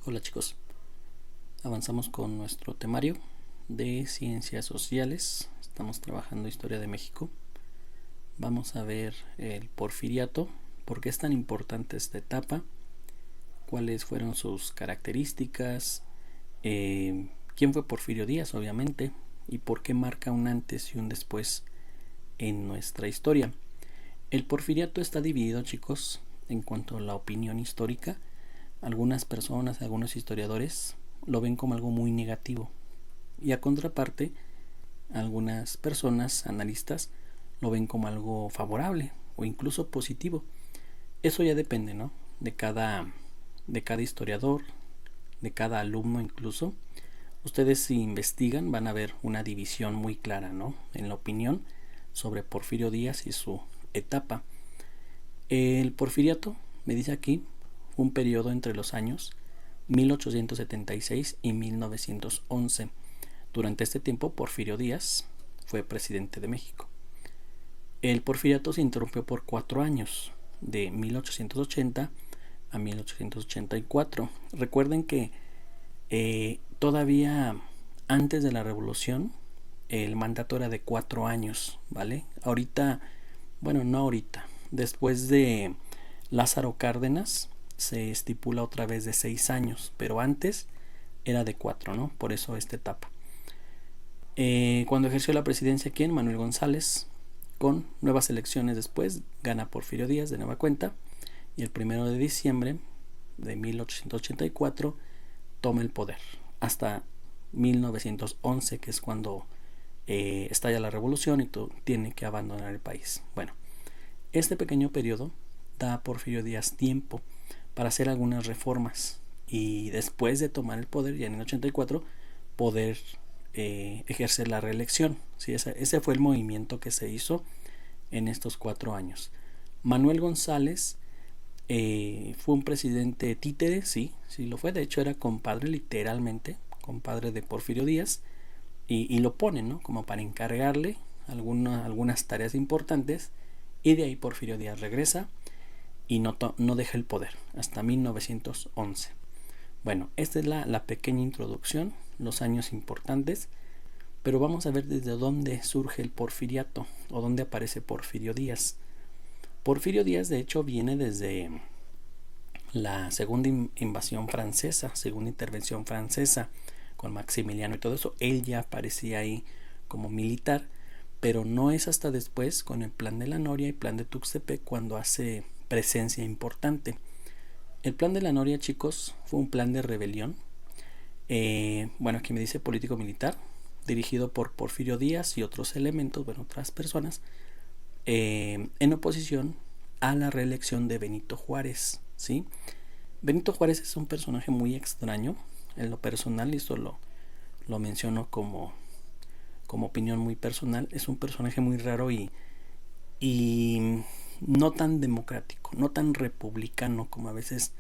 Hola chicos, avanzamos con nuestro temario de ciencias sociales. Estamos trabajando historia de México. Vamos a ver el porfiriato, por qué es tan importante esta etapa, cuáles fueron sus características, quién fue Porfirio Díaz obviamente y por qué marca un antes y un después en nuestra historia. El porfiriato está dividido, chicos, en cuanto a la opinión histórica. Algunas personas, algunos historiadores lo ven como algo muy negativo y a contraparte algunas personas, analistas, lo ven como algo favorable o incluso positivo. Eso ya depende, ¿no? De cada historiador, de cada alumno incluso. Ustedes si investigan van a ver una división muy clara, ¿no? En la opinión sobre Porfirio Díaz y su etapa. El porfiriato, me dice aquí, un periodo entre los años 1876 y 1911. Durante este tiempo, Porfirio Díaz fue presidente de México. El porfiriato se interrumpió por 4 años, de 1880 a 1884. Recuerden que todavía antes de la revolución, el mandato era de 4 años, ¿vale? Ahorita, bueno, no ahorita, después de Lázaro Cárdenas se estipula otra vez de 6 años, pero antes era de 4, ¿no? Por eso esta etapa. Cuando ejerció la presidencia, ¿quién? Manuel González. Con nuevas elecciones después, gana Porfirio Díaz de nueva cuenta. Y el 1 de diciembre de 1884 toma el poder. Hasta 1911, que es cuando estalla la revolución y tiene que abandonar el país. Bueno, este pequeño periodo da a Porfirio Díaz tiempo para hacer algunas reformas y después de tomar el poder, ya en el 84, poder ejercer la reelección. ¿Sí? Ese fue el movimiento que se hizo en estos 4 años. Manuel González fue un presidente títere, sí lo fue. De hecho era compadre, literalmente, compadre de Porfirio Díaz, y lo ponen, ¿no? Como para encargarle algunas tareas importantes, y de ahí Porfirio Díaz regresa y no deja el poder hasta 1911. Bueno, esta es la pequeña introducción, los años importantes, pero vamos a ver desde dónde surge el porfiriato o dónde aparece Porfirio Díaz. Porfirio Díaz, de hecho, viene desde la segunda invasión francesa, segunda intervención francesa con Maximiliano y todo eso. Él ya aparecía ahí como militar, pero no es hasta después, con el plan de la Noria y plan de Tuxtepec, cuando hace presencia importante. El plan de la Noria, chicos, fue un plan de rebelión. Bueno, aquí me dice político militar, dirigido por Porfirio Díaz y otros elementos, bueno, otras personas, en oposición a la reelección de Benito Juárez, ¿sí? Benito Juárez es un personaje muy extraño, en lo personal, y esto lo menciono como opinión muy personal. Es un personaje muy raro y no tan democrático, no tan republicano como a veces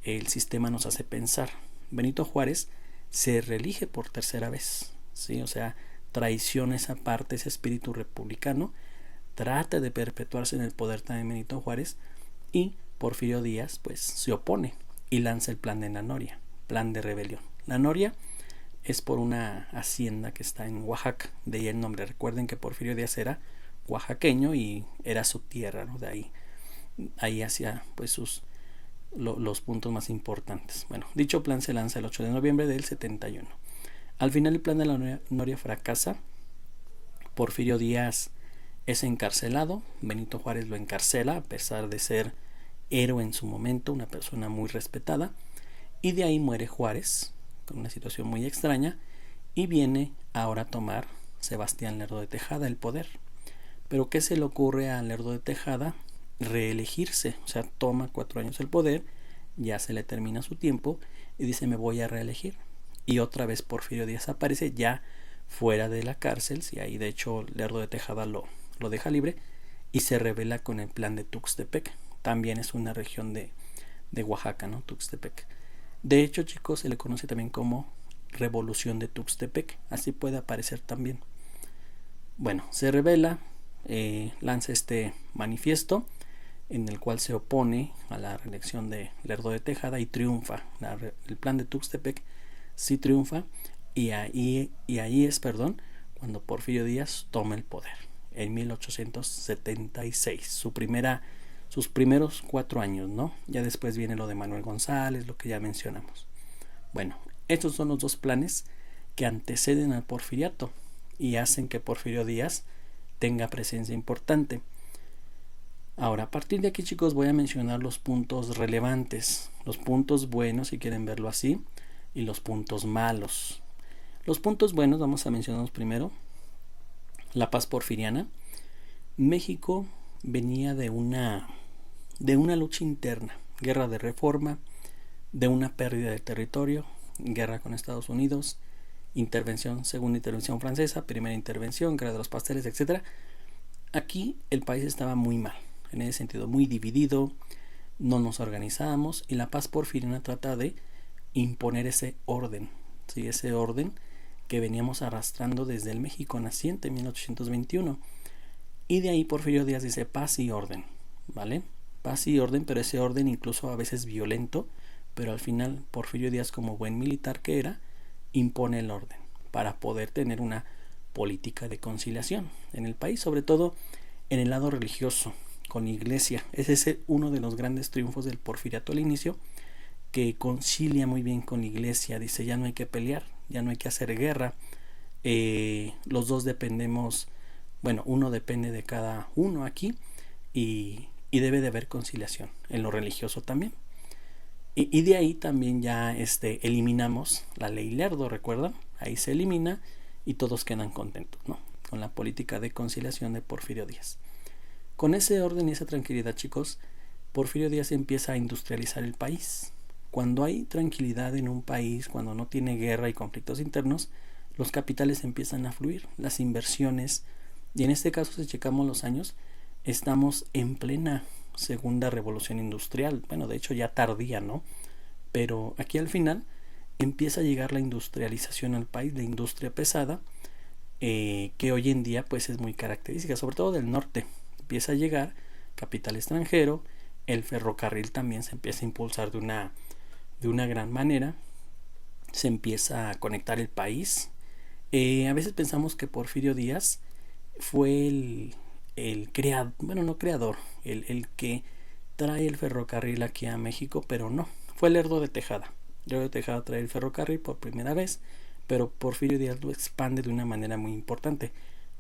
el sistema nos hace pensar. Benito Juárez se reelige por tercera vez, ¿sí? O sea, traiciona esa parte, ese espíritu republicano, trata de perpetuarse en el poder también Benito Juárez, y Porfirio Díaz pues se opone y lanza el plan de la Noria, plan de rebelión. La Noria es por una hacienda que está en Oaxaca, de ahí el nombre. Recuerden que Porfirio Díaz era oaxaqueño y era su tierra, ¿no? De ahí hacía pues los puntos más importantes. Bueno, dicho plan se lanza el 8 de noviembre del 71. Al final el plan de la Noria fracasa. Porfirio Díaz es encarcelado. Benito Juárez lo encarcela a pesar de ser héroe en su momento, una persona muy respetada, y de ahí muere Juárez con una situación muy extraña, y viene ahora a tomar Sebastián Lerdo de Tejada el poder. Pero ¿qué se le ocurre a Lerdo de Tejada? Reelegirse, o sea, toma 4 años el poder, ya se le termina su tiempo y dice me voy a reelegir. Y otra vez Porfirio Díaz aparece ya fuera de la cárcel, y ahí de hecho Lerdo de Tejada lo deja libre y se revela con el plan de Tuxtepec. También es una región de Oaxaca, ¿no? Tuxtepec. De hecho, chicos, se le conoce también como Revolución de Tuxtepec, así puede aparecer también. Bueno, se revela, lanza este manifiesto en el cual se opone a la reelección de Lerdo de Tejada y triunfa. El plan de Tuxtepec sí triunfa, y ahí es, cuando Porfirio Díaz toma el poder en 1876, sus primeros 4 años, ¿no? Ya después viene lo de Manuel González, lo que ya mencionamos. Bueno, estos son los dos planes que anteceden al porfiriato y hacen que Porfirio Díaz tenga presencia importante. Ahora, a partir de aquí, chicos, voy a mencionar los puntos relevantes, los puntos buenos, si quieren verlo así, y los puntos malos. Los puntos buenos vamos a mencionarlos primero. La paz porfiriana. México venía de una lucha interna, guerra de reforma, de una pérdida de territorio, guerra con Estados Unidos, segunda intervención francesa, primera intervención, guerra de los pasteles, etc. Aquí el país estaba muy mal, en ese sentido, muy dividido, no nos organizábamos, y la paz porfiriana trata de imponer ese orden, ¿sí? Ese orden que veníamos arrastrando desde el México naciente en 1821. Y de ahí Porfirio Díaz dice paz y orden, ¿vale? Paz y orden, pero ese orden incluso a veces violento, pero al final Porfirio Díaz, como buen militar que era, impone el orden para poder tener una política de conciliación en el país, sobre todo en el lado religioso, con la iglesia. Ese es uno de los grandes triunfos del porfiriato al inicio, que concilia muy bien con la iglesia. Dice, ya no hay que pelear, ya no hay que hacer guerra, los dos dependemos, bueno, uno depende de cada uno aquí, y debe de haber conciliación en lo religioso también. Y de ahí también ya eliminamos la ley Lerdo, ¿recuerdan? Ahí se elimina y todos quedan contentos, ¿no? Con la política de conciliación de Porfirio Díaz. Con ese orden y esa tranquilidad, chicos, Porfirio Díaz empieza a industrializar el país. Cuando hay tranquilidad en un país, cuando no tiene guerra y conflictos internos, los capitales empiezan a fluir, las inversiones, y en este caso, si checamos los años, estamos en plena segunda revolución industrial, bueno, de hecho ya tardía, ¿no? Pero aquí al final empieza a llegar la industrialización al país, la industria pesada, que hoy en día pues es muy característica, sobre todo del norte. Empieza a llegar capital extranjero, el ferrocarril también se empieza a impulsar de una gran manera, se empieza a conectar el país. A veces pensamos que Porfirio Díaz fue el creador, bueno, no creador, el que trae el ferrocarril aquí a México, pero no, fue Lerdo de Tejada. Lerdo de Tejada trae el ferrocarril por primera vez, pero Porfirio Díaz lo expande de una manera muy importante,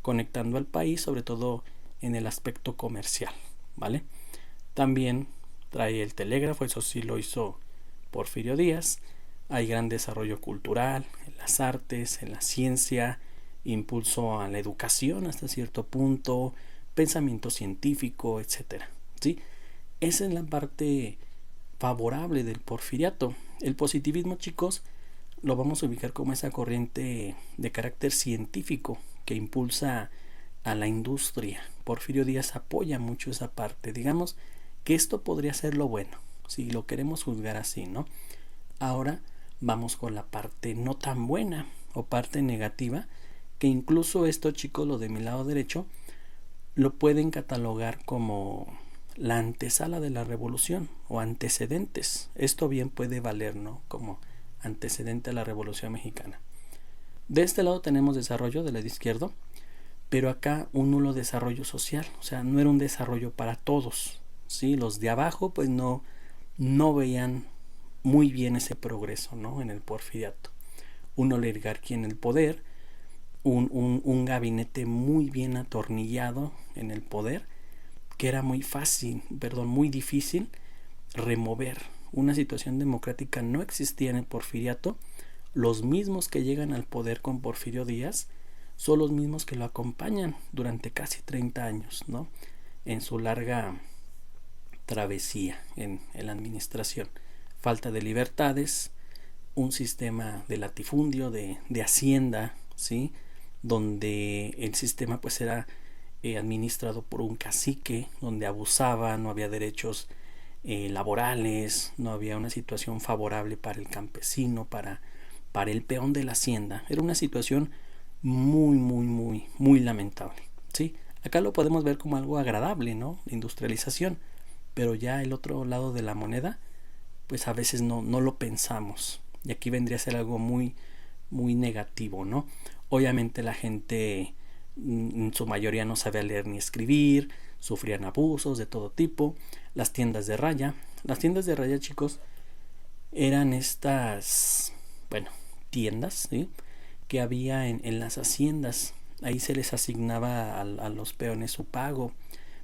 conectando al país, sobre todo en el aspecto comercial, ¿vale? También trae el telégrafo, eso sí lo hizo Porfirio Díaz. Hay gran desarrollo cultural, en las artes, en la ciencia, impulso a la educación hasta cierto punto, pensamiento científico, etcétera, ¿sí? Esa es la parte favorable del porfiriato. El positivismo, chicos, lo vamos a ubicar como esa corriente de carácter científico que impulsa a la industria. Porfirio Díaz apoya mucho esa parte. Digamos que esto podría ser lo bueno, si lo queremos juzgar así, ¿no? Ahora vamos con la parte no tan buena o parte negativa, que incluso esto, chicos, lo de mi lado derecho, lo pueden catalogar como la antesala de la revolución o antecedentes. Esto bien puede valer, ¿no? Como antecedente a la Revolución Mexicana. De este lado tenemos desarrollo del lado izquierdo, pero acá un nulo desarrollo social, o sea, no era un desarrollo para todos, ¿sí? Los de abajo pues no veían muy bien ese progreso, ¿no? En el porfiriato. Un oligarquía en el poder, un gabinete muy bien atornillado en el poder, que era muy difícil remover. Una situación democrática no existía en el porfiriato. Los mismos que llegan al poder con Porfirio Díaz son los mismos que lo acompañan durante casi 30 años, ¿no? En su larga travesía en la administración. Falta de libertades, un sistema de latifundio, de hacienda, ¿sí? Donde el sistema pues era administrado por un cacique, donde abusaba, no había derechos laborales, no había una situación favorable para el campesino, para el peón de la hacienda. Era una situación muy lamentable, ¿sí? Acá lo podemos ver como algo agradable, ¿no? La industrialización, pero ya el otro lado de la moneda, pues a veces no lo pensamos. Y aquí vendría a ser algo muy, muy negativo, ¿no? Obviamente la gente en su mayoría no sabía leer ni escribir, sufrían abusos de todo tipo. Las tiendas de raya, chicos, eran estas, bueno, tiendas, ¿sí? Que había en las haciendas. Ahí se les asignaba a los peones su pago,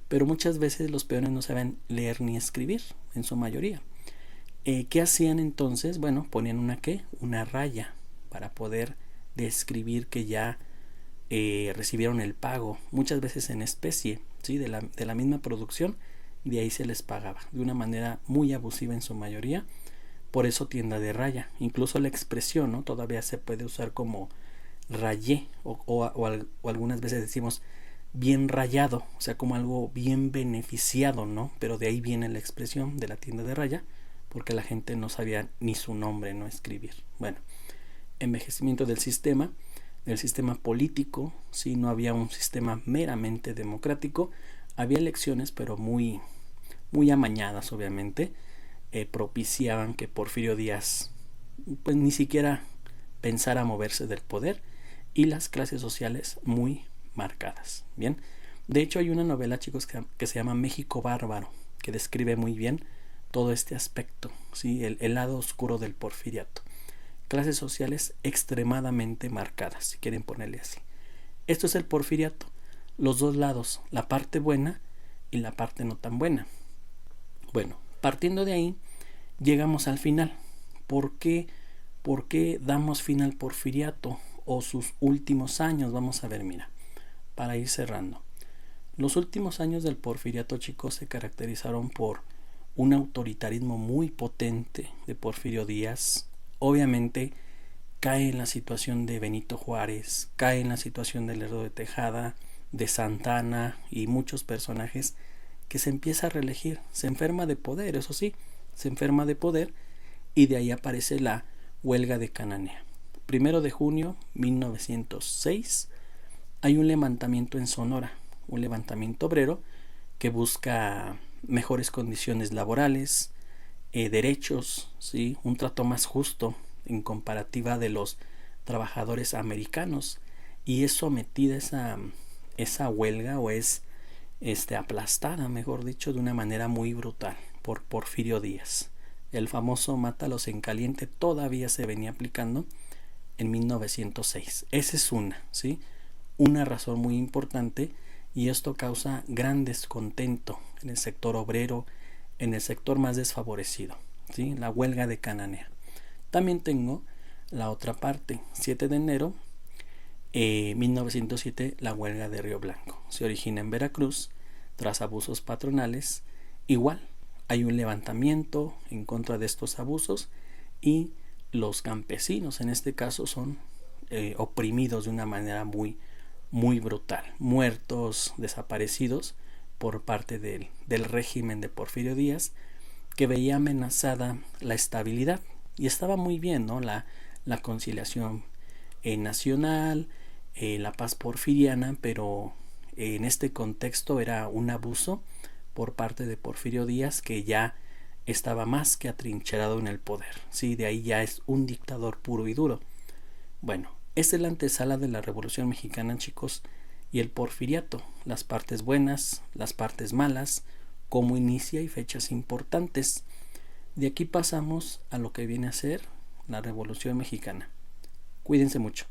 pero muchas veces los peones no sabían leer ni escribir, en su mayoría. ¿Qué hacían entonces? Bueno, ponían una raya para poder describir que ya recibieron el pago, muchas veces en especie, ¿sí? De la misma producción, de ahí se les pagaba de una manera muy abusiva en su mayoría. Por eso tienda de raya. Incluso la expresión, ¿no? Todavía se puede usar como rayé o algunas veces decimos bien rayado, o sea, como algo bien beneficiado, ¿no? Pero de ahí viene la expresión de la tienda de raya, porque la gente no sabía ni su nombre, no escribir. Bueno, envejecimiento del sistema político, ¿sí? No había un sistema meramente democrático, había elecciones, pero muy, muy amañadas, obviamente. Propiciaban que Porfirio Díaz pues ni siquiera pensara moverse del poder, y las clases sociales muy marcadas. Bien, de hecho hay una novela, chicos, que se llama México Bárbaro, que describe muy bien todo este aspecto, ¿sí? El lado oscuro del porfiriato. Clases sociales extremadamente marcadas, si quieren ponerle así. Esto es el porfiriato, los dos lados, la parte buena y la parte no tan buena. Bueno, partiendo de ahí, llegamos al final. ¿Por qué damos fin al porfiriato o sus últimos años? Vamos a ver, mira, para ir cerrando. Los últimos años del porfiriato, chicos, se caracterizaron por un autoritarismo muy potente de Porfirio Díaz. Obviamente cae en la situación de Benito Juárez, cae en la situación de Lerdo de Tejada, de Santana y muchos personajes, que se empieza a reelegir. Se enferma de poder, eso sí, se enferma de poder, y de ahí aparece la huelga de Cananea. 1 de junio 1906 hay un levantamiento en Sonora, un levantamiento obrero que busca mejores condiciones laborales, derechos, ¿sí? Un trato más justo en comparativa de los trabajadores americanos, y es sometida esa huelga, o es aplastada, mejor dicho, de una manera muy brutal por Porfirio Díaz. El famoso mátalos en caliente todavía se venía aplicando en 1906. Esa es ¿sí? Una razón muy importante, y esto causa gran descontento en el sector obrero, en el sector más desfavorecido, ¿sí? La huelga de Cananea. También tengo la otra parte, 7 de enero 1907, la huelga de Río Blanco. Se origina en Veracruz tras abusos patronales. Igual hay un levantamiento en contra de estos abusos, y los campesinos en este caso son oprimidos de una manera muy, muy brutal, muertos, desaparecidos por parte del régimen de Porfirio Díaz, que veía amenazada la estabilidad, y estaba muy bien, ¿no? La conciliación nacional, la paz porfiriana, pero en este contexto era un abuso por parte de Porfirio Díaz, que ya estaba más que atrincherado en el poder, ¿sí? De ahí ya es un dictador puro y duro. Bueno, esta es la antesala de la Revolución Mexicana, chicos, y el porfiriato, las partes buenas, las partes malas, cómo inicia y fechas importantes. De aquí pasamos a lo que viene a ser la Revolución Mexicana. Cuídense mucho.